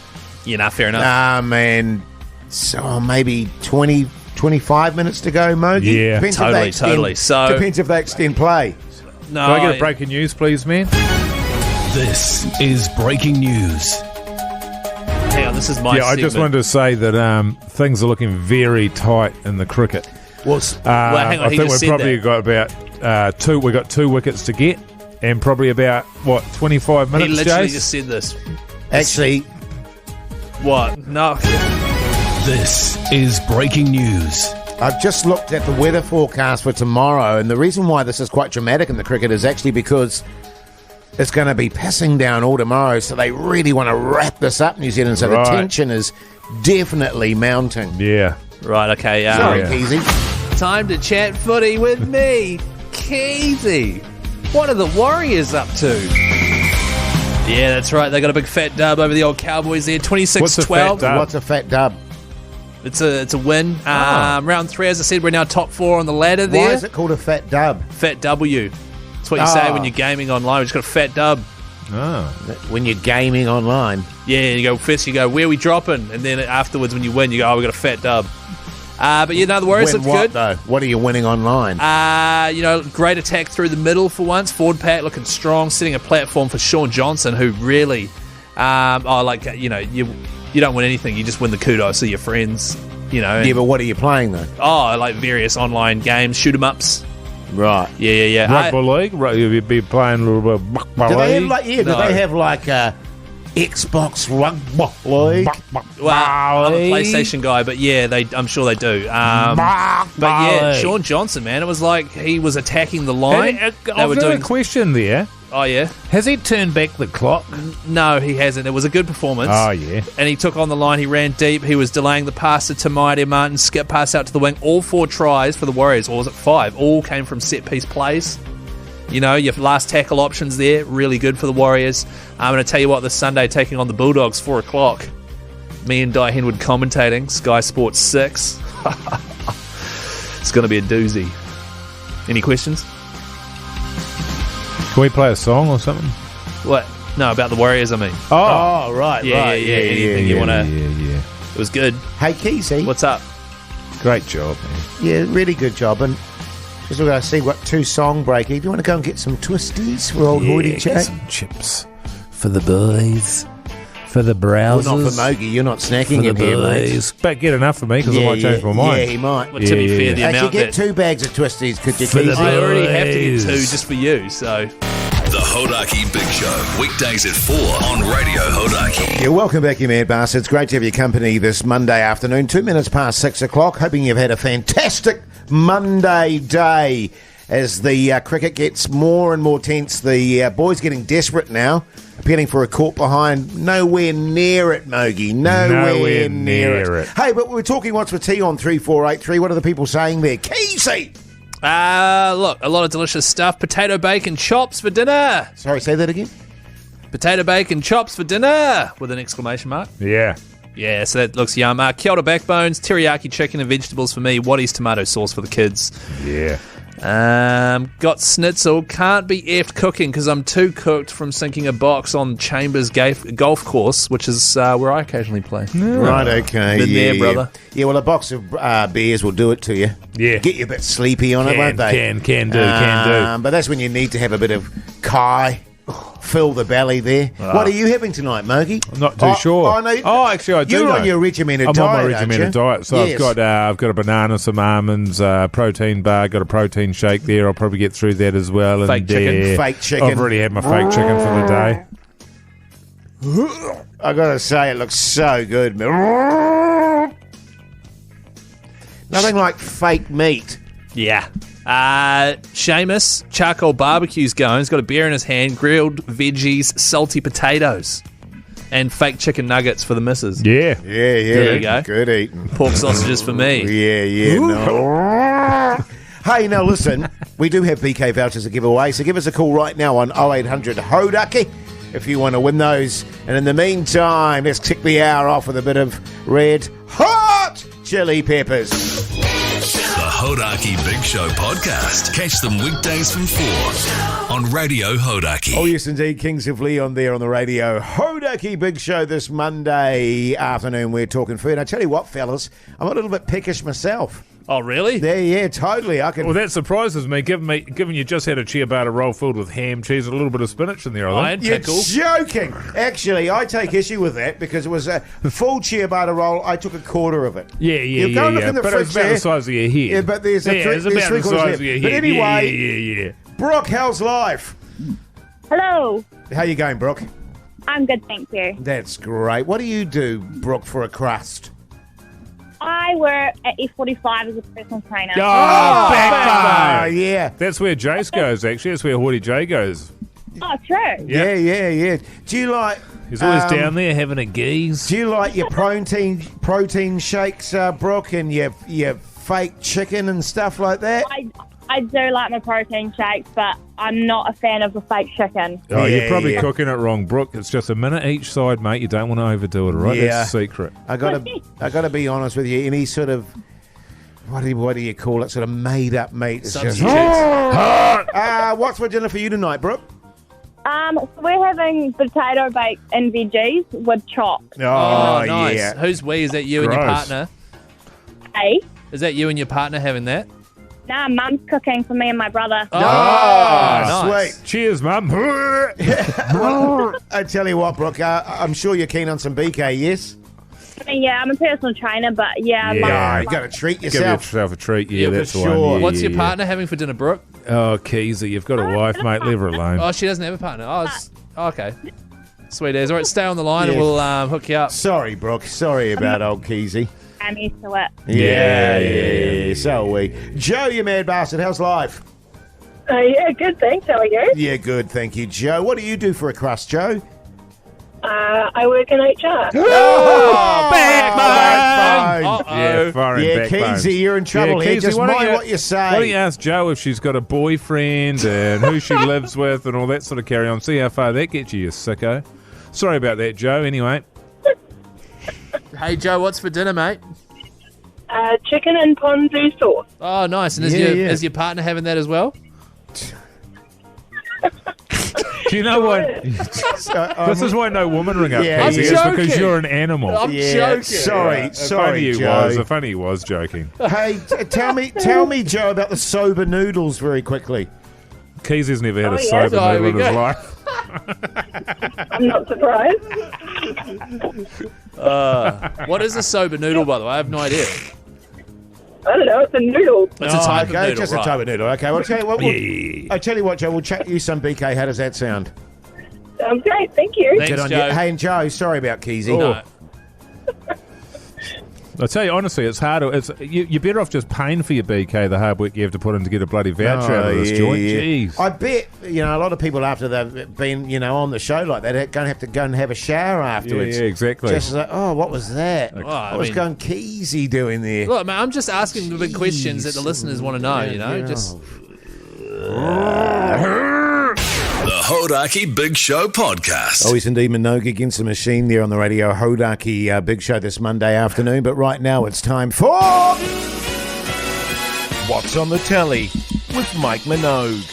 Yeah, fair enough. And so maybe 20, 25 minutes to go, Mogi. Yeah, totally. So depends if they extend play. No, Can I get a breaking news, please, man? This is breaking news. Hang on, this is my I just segment. wanted to say that things are looking very tight in the cricket. Well, hang on, I he think just we've said probably got about 2. We got 2 wickets to get, and probably about 25 minutes. He literally Jase? just said this. Actually, What? No. This is breaking news. I've just looked at the weather forecast for tomorrow, and the reason why this is quite dramatic in the cricket is actually because it's going to be pissing down all tomorrow, so they really want to wrap this up, New Zealand, so the tension is definitely mounting. Yeah. Right, okay. Sorry, Yeah. Keyzie. Time to chat footy with me, Keyzie. What are the Warriors up to? Yeah, that's right. They got a big fat dub over the old Cowboys there, 26-12. What's a fat dub? What's a fat dub? It's a win. Round 3, as I said, we're now top 4 on the ladder there. Why is it called a fat dub? Fat W. That's what you say when you're gaming online. We just got a fat dub. Oh. When you're gaming online. Yeah, you go first. You go, where are we dropping? And then afterwards, when you win, you go, oh, we got a fat dub. But the Warriors Win look what, good. though? What are you winning online? Great attack through the middle for once. Forward pack looking strong, setting a platform for Sean Johnson, who really, you don't win anything. You just win the kudos of your friends. Yeah, but what are you playing though? Like various online games, shoot 'em ups. Right. Yeah. Rugby league? You'd be playing a little bit of rugby Do they have league? like? Yeah. Do they have like a Xbox Rugby League? Well, I'm a PlayStation guy, but yeah, I'm sure they do. But yeah, Sean Johnson, man, it was like he was attacking the line. I've got a question there. Oh yeah. Has he turned back the clock? No, he hasn't. It was a good performance. Oh, yeah. And he took on the line. He ran deep. He was delaying the pass to Tamaite Martin. Skip pass out to the wing. All 4 tries for the Warriors, or was it 5? All came from set-piece plays. Your last tackle options there, really good for the Warriors. I'm going to tell you what, this Sunday, taking on the Bulldogs, 4 o'clock. Me and Di Henwood commentating, Sky Sports 6. It's going to be a doozy. Any questions? Can we play a song or something? What? No, about the Warriors, I mean. Oh, right. Yeah. Anything you want to... Yeah. It was good. Hey, Keyzie. What's up? Great job, man. Yeah, really good job. And just we're going to see what 2 song breaky. Do you want to go and get some twisties for old Hoity get Chat? some chips for the boys, for the browsers. Well, not for Mogi. You're not snacking in here, mate. But get enough for me because I might change my mind. Yeah, he might. Well, to be fair, the Actually, amount get that... 2 bags of twisties, could you, For the Keyzie? I already have to get 2 just for you, so... The Hodaki Big Show, weekdays at 4 on Radio Hodaki. Yeah, welcome back, you mad bastards. Great to have your company this Monday afternoon, 2 minutes past 6 o'clock. Hoping you've had a fantastic Monday day as the cricket gets more and more tense. The boys getting desperate now, appealing for a caught behind. Nowhere near it, Mogi. Nowhere near it. Hey, but we're talking what's for tea on 3483. What are the people saying there? Keyzie! Look, a lot of delicious stuff. Potato bacon chops for dinner. Sorry, say that again? Potato bacon chops for dinner with an exclamation mark. Yeah. Yeah, so that looks yum. Kia ora backbones, teriyaki chicken and vegetables for me. Waddy's tomato sauce for the kids. Yeah. Got schnitzel. Can't be effed cooking because I'm too cooked from sinking a box on Chambers golf course, which is where I occasionally play. Right, okay. Been there, brother. Yeah, well, a box of beers will do it to you. Yeah. Get you a bit sleepy on it, won't they? Can do. But that's when you need to have a bit of kai. Fill the belly there. What are you having tonight, Mogi? I'm not too sure. Actually, I do. You're know. on your regimented I'm diet. on my regimented diet. So yes. I've got a banana, some almonds, protein bar, got a protein shake there. I'll probably get through that as well. Fake chicken. Fake chicken. I've already had my fake chicken for the day. I gotta say, it looks so good. Nothing like fake meat. Yeah. Seamus, charcoal barbecue's going. He's got a beer in his hand, grilled veggies, salty potatoes, and fake chicken nuggets for the missus. Yeah. There you go. Good eating. Pork sausages for me. Yeah. No. Hey, now listen, we do have BK vouchers to give away, so give us a call right now on 0800 Hodaki if you want to win those. And in the meantime, let's kick the hour off with a bit of red hot chili peppers. The Hodaki Big Show podcast. Catch them weekdays from 4 on Radio Hodaki. Oh, yes, indeed. Kings of Leon there on the radio. Hodaki Big Show this Monday afternoon. We're talking food. I tell you what, fellas, I'm a little bit peckish myself. Oh, really? Yeah, totally. Well, that surprises me, given you just had a ciabatta roll filled with ham, cheese, and a little bit of spinach in there, I think. You're Pickle. joking. Actually, I take issue with that because it was a full ciabatta roll. I took a quarter of it. Yeah. Look in the but fridge it's about the size of your head. Yeah, but there's it's about the size of your head. But anyway, Yeah. Brooke, how's life? Hello. How you going, Brooke? I'm good, thank you. That's great. What do you do, Brooke, for a crust? I work at F45 as a personal trainer. Oh, Oh, yeah. That's where Jase goes, actually. That's where Haughty J goes. Oh, true. Yeah. Do you like... He's always down there having a geese. Do you like your protein shakes, Brooke, and your fake chicken and stuff like that? I do like my protein shakes, but I'm not a fan of the fake chicken. Oh, you're probably cooking it wrong, Brooke. It's just a minute each side, mate. You don't want to overdo it, all right? Yeah. That's the secret. I gotta be honest with you. Any sort of what do you call it? Sort of made up meat. It's just what's for dinner for you tonight, Brooke? So we're having potato bake and veggies with chops. Oh, nice. yeah. Who's we? Is that you and your Gross. partner? Hey? Is that you and your partner having that? Nah, Mum's cooking for me and my brother. Oh, nice. Sweet. Cheers, Mum. I tell you what, Brooke, I'm sure you're keen on some BK, yes? Yeah, I'm a personal trainer, but yeah. You got to treat Give yourself. yourself a treat. Yeah, for that's the sure. one. Yeah, What's your yeah. partner having for dinner, Brooke? Oh, Keyzie, you've got a wife, mate. Leave her alone. Oh, she doesn't have a partner. Okay. Sweet as. All right, stay on the line and Yeah. we'll hook you up. Sorry, Brooke. Sorry about old Keyzie. I'm used to it. Yeah. So are we. Joe, you mad bastard. How's life? Yeah, good, thanks. How are you? Yeah, good. Thank you, Joe. What do you do for a crust, Joe? I work in HR. Oh, backbone! backbone. Yeah, foreign Yeah, backbones. Keyzie, you're in trouble here. Keyzie, Just why don't mind you- what you say. Why don't you ask Jo if she's got a boyfriend and who she lives with and all that sort of carry on. See how far that gets you, you sicko. Sorry about that, Joe. Anyway. Hey, Joe, what's for dinner, mate? Chicken and ponzu sauce. Oh, nice. And is your partner having that as well? Do you know what? This is why no woman ring up, Yeah, Keyzie. I'm It's joking. because you're an animal. I'm Yeah, joking. sorry, Joe. Joe. If only he was joking. Hey, tell me, Joe, about the soba noodles very quickly. Keysie's never had a yeah. sober Oh, noodle in here his we go. life. I'm not surprised. What is a soba noodle, by the way? I have no idea. I don't know, it's a noodle. It's a type of noodle, just right. a type of noodle. Okay, well, tell you what. Yeah. I tell you what, Joe. We'll chat you some BK. How does that sound? Sounds great, thank you. Thanks, Good on Joe. you. Hey, and Joe, sorry about Keyzie. No. I tell you honestly, it's hard. You're better off just paying for your BK, the hard work you have to put in to get a bloody voucher out of this joint. Jeez. I bet a lot of people after they've been on the show like that are going to have to go and have a shower afterwards. Yeah, exactly. Just like, what was that? I What was mean- going Keyzie doing there? Look, man, I'm just asking the big questions that the listeners want to know, Just The Hodaki Big Show podcast. Oh, he's indeed Minogue against the machine there on the radio. Hodaki Big Show this Monday afternoon. But right now it's time for What's on the Telly with Mike Minogue.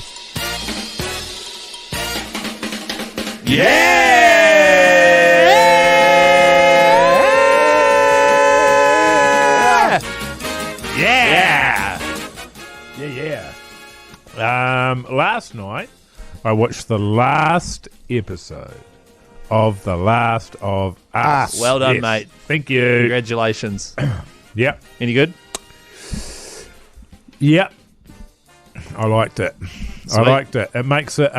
Last night, I watched the last episode of The Last of Us. well done, Yes. mate. Thank you. Congratulations. Yep. Any good? Yep. I liked it. Sweet. I liked it. It makes it.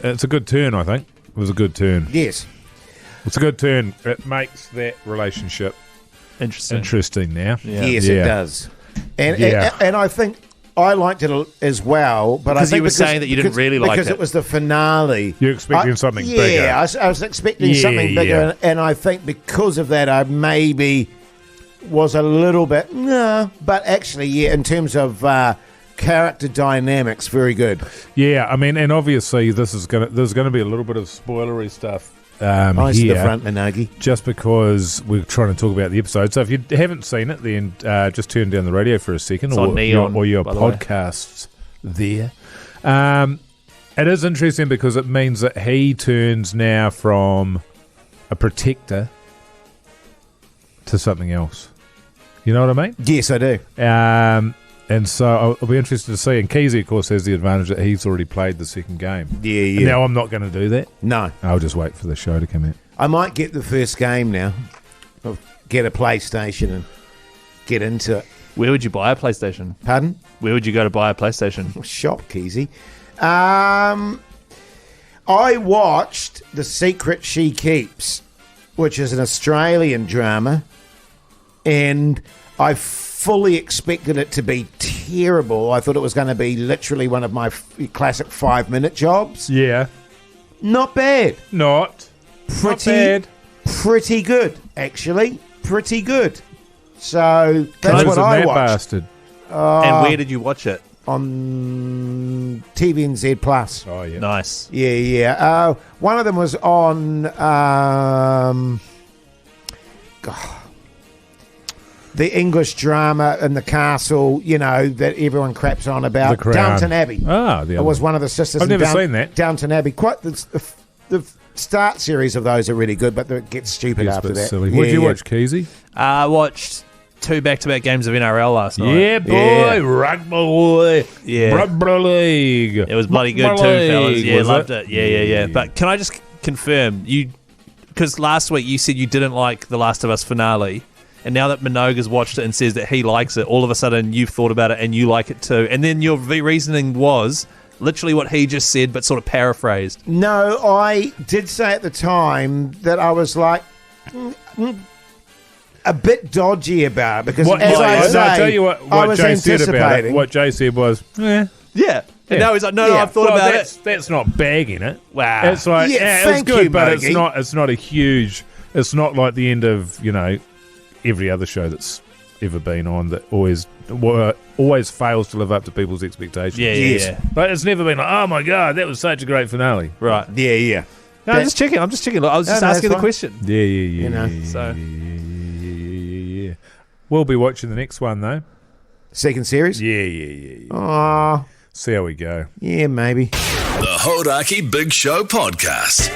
It's a good turn. I think it was a good turn. Yes. It's a good turn. It makes that relationship interesting now. Yeah. Yes, Yeah. it does. And, Yeah. and I think I liked it as well. But Because I think you were saying that you didn't really like because it. it was the finale. You're expecting something yeah, bigger. I was expecting Yeah, something bigger. yeah. And I think because of that, I maybe was a little bit, no. But actually, yeah, in terms of character dynamics, very good. Yeah, I mean, and obviously there's gonna be a little bit of spoilery stuff Eyes here. to the front, Minogue. Just because we're trying to talk about the episode. So if you haven't seen it, then just turn down the radio for a second, or your podcasts there. It is interesting because it means that he turns now from a protector to something else. You know what I mean? Yes, I do. And so I'll be interested to see. And Keyzie, of course, has the advantage that he's already played the second game. Yeah. Now I'm not going to do that. No. I'll just wait for the show to come out. I might get the first game now. I'll get a PlayStation and get into it. Where would you buy a PlayStation? Pardon? Where would you go to buy a PlayStation? Shop, Keyzie. I watched The Secret She Keeps, which is an Australian drama, and I fully expected it to be terrible. I thought it was going to be literally one of my classic 5-minute jobs. Yeah. Not bad. Not bad. Pretty good, actually. Pretty good. So that's what I watched. Bastard? And where did you watch it? On TVNZ Plus. Oh, yeah. Nice. Yeah. One of them was on the English drama in the castle, that everyone craps on about. The Crown. Downton Abbey. It was one of the sisters. I've never seen that. Downton Abbey. Quite the start series of those are really good, but it gets stupid after that. Silly. What did you watch, Keyzie? I watched 2 back-to-back games of NRL last night. Yeah, boy. Rugby boy. Yeah. Rugby league. It was bloody good too, fellas. Yeah, loved it. Yeah. But can I just confirm, because last week you said you didn't like The Last of Us finale, and now that Minogue has watched it and says that he likes it, all of a sudden you've thought about it and you like it too. And then your reasoning was literally what he just said, but sort of paraphrased. No, I did say at the time that I was like... a bit dodgy about it because I'll tell you what Jase said about it. What Jase said was, yeah. And now he's like, no, I've thought about it. That's not bagging it. Wow. It's like, it's good, but it's not a huge. It's not like the end of every other show that's ever been on that always fails to live up to people's expectations. Yeah. But it's never been like, oh my god, that was such a great finale. Right. Yeah. No, I'm just checking. I was just asking the question. Yeah. So. Yeah. We'll be watching the next one, though. Second series? Yeah. Aww. See how we go. Yeah, maybe. The Hodaki Big Show Podcast.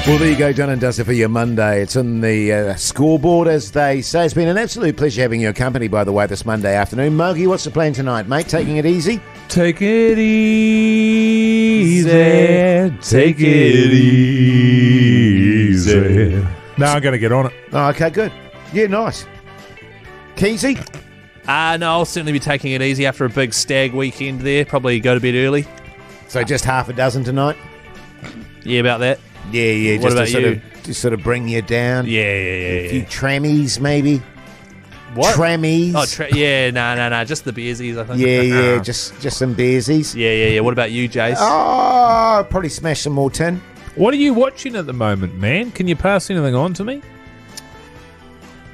Well, there you go, done and dusted for your Monday. It's on the scoreboard, as they say. It's been an absolute pleasure having your company, by the way, this Monday afternoon. Mogi, what's the plan tonight, mate? Taking it easy? Take it easy. Take it easy. No, I'm going to get on it. Oh, okay, good. Yeah, nice. Keyzie? No, I'll certainly be taking it easy after a big stag weekend there. Probably go to bed early. So just half a dozen tonight? Yeah, about that. Yeah. What about you? To sort of bring you down? Yeah. A few trammies, maybe? What? Trammies? Oh, no. Just the beersies, I think. Yeah. Just some beersies. Yeah. What about you, Jase? Oh, probably smash some more tin. What are you watching at the moment, man? Can you pass anything on to me?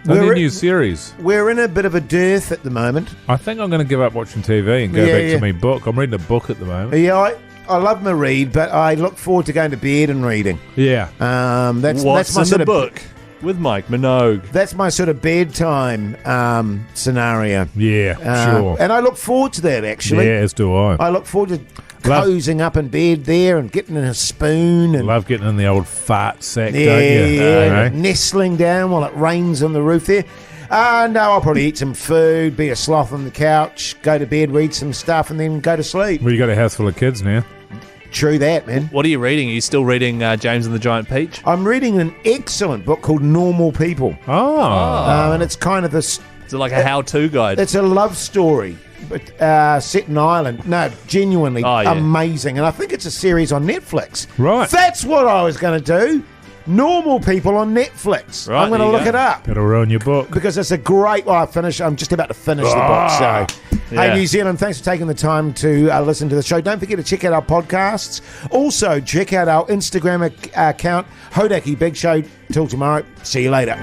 New series. We're in a bit of a dearth at the moment. I think I'm going to give up watching TV and go back to my book. I'm reading a book at the moment. Yeah, I love my read, but I look forward to going to bed and reading. Yeah. What's that's my in sort the of book with Mike Minogue? That's my sort of bedtime scenario. Yeah, sure. And I look forward to that, actually. Yeah, as do I. I look forward to cozing up in bed there and getting in a spoon. And love getting in the old fart sack, don't you? Yeah, nestling down while it rains on the roof there. No, I'll probably eat some food, be a sloth on the couch, go to bed, read some stuff, and then go to sleep. Well, you got a house full of kids now. True that, man. What are you reading? Are you still reading James and the Giant Peach? I'm reading an excellent book called Normal People. And it's kind of this... Is it like a how-to guide? It's a love story, but set in Ireland. No, genuinely amazing. And I think it's a series on Netflix. Right. That's what I was going to do. Normal People on Netflix. Right, I'm going to look it up. It'll ruin your book. Because it's a great... Well, I'm just about to finish the book, so... Hey, New Zealand, thanks for taking the time to listen to the show. Don't forget to check out our podcasts. Also, check out our Instagram account, Hodaki Big Show. Till tomorrow. See you later.